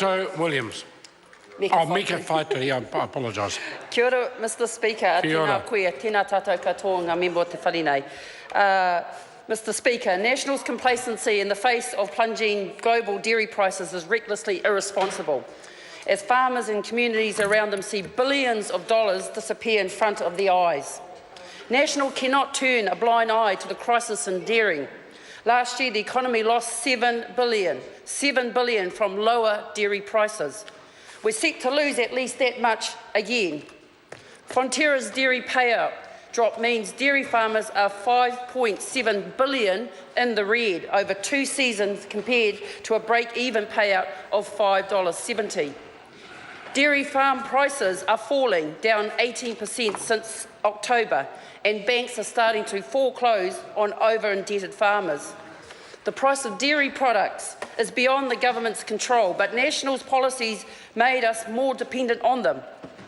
Williams. Mika Whaitiri, I apologise. Kia ora, Mr Speaker. Kia ora. Tēnā koe, tēnā tātou katoa ngā member o te wharenei. Mr Speaker, Nationals' complacency in the face of plunging global dairy prices is recklessly irresponsible, as farmers and communities around them see billions of dollars disappear in front of their eyes. National cannot turn a blind eye to the crisis in dairying. Last year, the economy lost $7 billion from lower dairy prices. We're set to lose at least that much again. Fonterra's dairy payout drop means dairy farmers are $5.7 billion in the red over 2 seasons compared to a break-even payout of $5.70. Dairy farm prices are falling, down 18% since October, and banks are starting to foreclose on over-indebted farmers. The price of dairy products is beyond the government's control, but National's policies made us more dependent on them.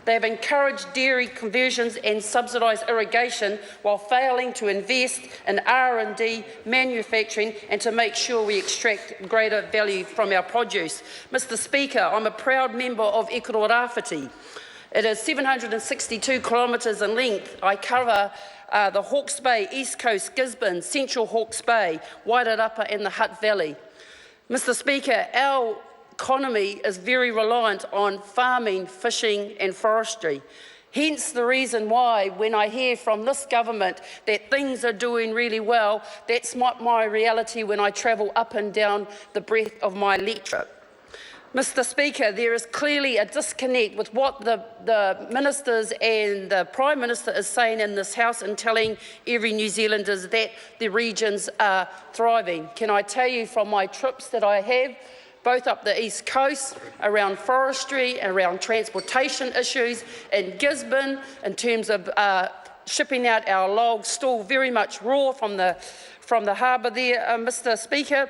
They have encouraged dairy conversions and subsidised irrigation while failing to invest in R&D, manufacturing and to make sure we extract greater value from our produce. Mr Speaker, I'm a proud member of Ekuro Rāwhiti. It is 762 kilometres in length. I cover the Hawke's Bay, East Coast, Gisborne, Central Hawke's Bay, Wairarapa and the Hutt Valley. Mr Speaker, our economy is very reliant on farming, fishing and forestry. Hence the reason why when I hear from this government that things are doing really well, that's not my reality when I travel up and down the breadth of my electorate. Mr Speaker, there is clearly a disconnect with what the ministers and the Prime Minister is saying in this House and telling every New Zealander that the regions are thriving. Can I tell you from my trips that I have, both up the East Coast, around forestry, around transportation issues, in Gisborne, in terms of shipping out our logs, still very much raw from the harbour there, Mr Speaker,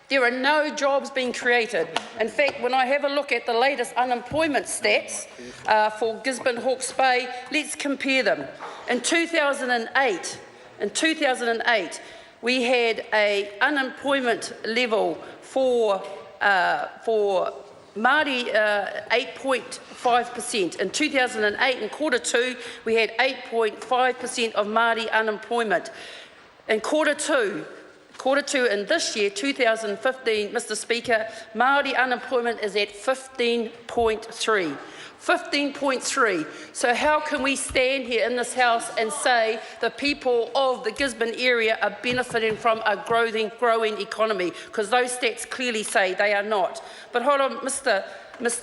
there are no jobs being created. In fact, when I have a look at the latest unemployment stats for Gisborne, Hawke's Bay, let's compare them. In 2008, we had an unemployment level for Māori 8.5%. In 2008, in quarter 2, we had 8.5% of Māori unemployment. In quarter two in this year, 2015, Mr Speaker, Māori unemployment is at 15.3. 15.3. So how can we stand here in this House and say the people of the Gisborne area are benefiting from a growing economy? Because those stats clearly say they are not. But hold on, Mr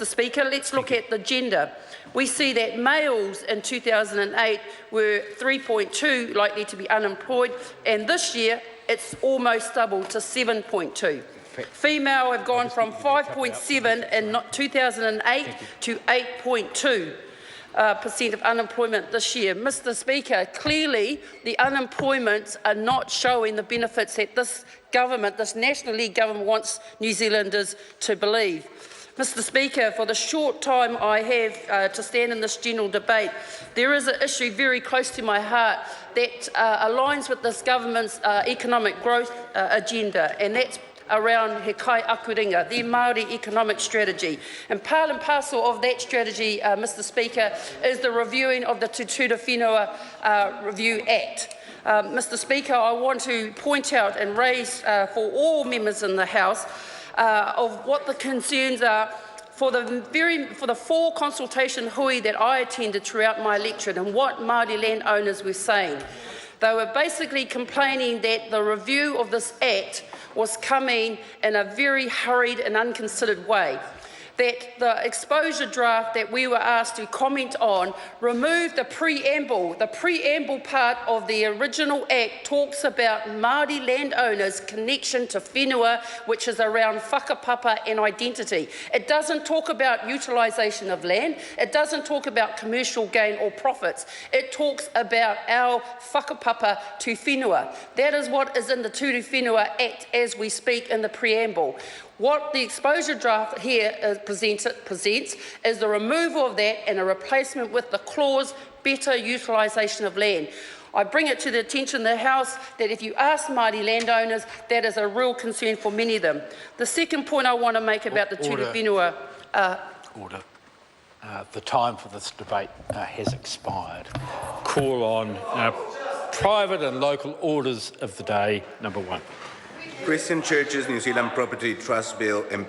Speaker, let's look at the gender. We see that males in 2008 were 3.2 likely to be unemployed, and this year it's almost doubled to 7.2. Female have gone from 5.7 in 2008 to 8.2% of unemployment this year. Mr Speaker, clearly the unemployment are not showing the benefits that this government, this National League government, wants New Zealanders to believe. Mr Speaker, for the short time I have to stand in this general debate, there is an issue very close to my heart that aligns with this government's economic growth agenda, and that's around He Kai Akuringa, their Māori economic strategy. And part and parcel of that strategy, Mr Speaker, is the reviewing of the Te Tura Whenua Review Act. Mr Speaker, I want to point out and raise for all members in the House of what the concerns are for the 4 consultation hui that I attended throughout my electorate and what Māori landowners were saying. They were basically complaining that the review of this Act was coming in a very hurried and unconsidered way, that the exposure draft that we were asked to comment on removed the preamble. The preamble part of the original Act talks about Māori landowners' connection to whenua, which is around whakapapa and identity. It doesn't talk about utilisation of land. It doesn't talk about commercial gain or profits. It talks about our whakapapa to whenua. That is what is in the Turu Whenua Act as we speak in the preamble. What the exposure draft here presents is the removal of that and a replacement with the clause better utilisation of land. I bring it to the attention of the House that if you ask Māori landowners, that is a real concern for many of them. The second point I want to make about the Turu Whenua Order. The time for this debate has expired. Call on private and local orders of the day, number 1. Christian Churches New Zealand Property Trust Bill